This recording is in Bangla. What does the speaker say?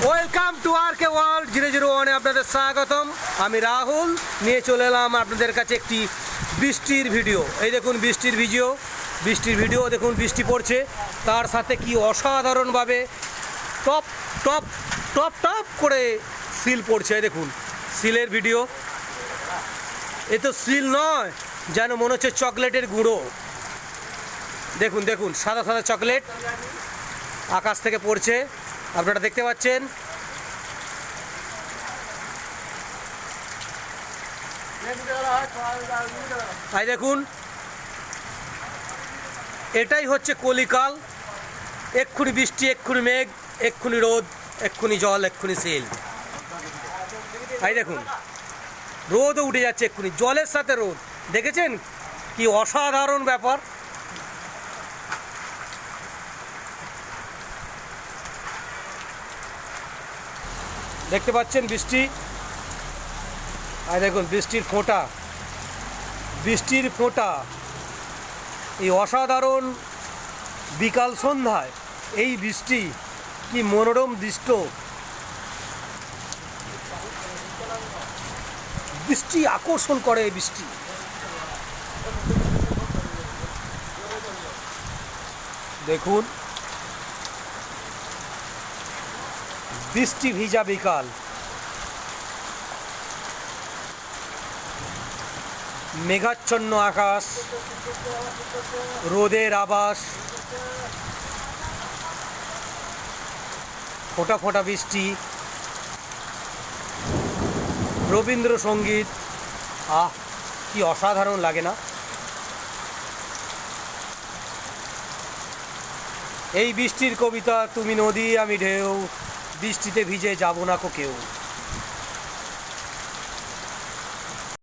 ওয়েলকাম টু আর ওয়ার্ল্ড 001 আপনাদের স্বাগতম। আমি রাহুল নিয়ে চলে এলাম আপনাদের কাছে একটি বৃষ্টির ভিডিও। এই দেখুন বৃষ্টির ভিডিও দেখুন, বৃষ্টি পড়ছে, তার সাথে কি অসাধারণভাবে টপ টপ টপ টপ করে সিল পড়ছে। এই দেখুন সিলের ভিডিও। এ তো সিল নয়, যেন মনে হচ্ছে চকলেটের গুঁড়ো। দেখুন দেখুন সাদা সাদা চকলেট আকাশ থেকে পড়ছে, আপনারা দেখতে পাচ্ছেন। এই দেখুন, এটাই হচ্ছে কলিকাল। এক্ষুনি বৃষ্টি, এক্ষুনি মেঘ, এক্ষুনি রোদ, এক্ষুনি জল, এক্ষুনি সিল। এই দেখুন রোদও উঠে যাচ্ছে এক্ষুনি, জলের সাথে রোদ। দেখেছেন কি অসাধারণ ব্যাপার। দেখতে পাচ্ছেন বৃষ্টি, আর দেখুন বৃষ্টির ফোঁটা। এই অসাধারণ বিকাল সন্ধ্যায় এই বৃষ্টি কি মনোরম দৃশ্য। বৃষ্টি আকর্ষণ করে, এই বৃষ্টি। দেখুন বৃষ্টি ভিজা বিকাল, মেঘাচ্ছন্ন আকাশ, রোদের আভাস, ফোঁটা ফোঁটা বৃষ্টি, রবীন্দ্রসঙ্গীত। আহ, কি অসাধারণ লাগে না? এই বৃষ্টির কবিতা, তুমি নদী আমি ঢেউ, বৃষ্টিতে ভিজে যাব না কো কেউ।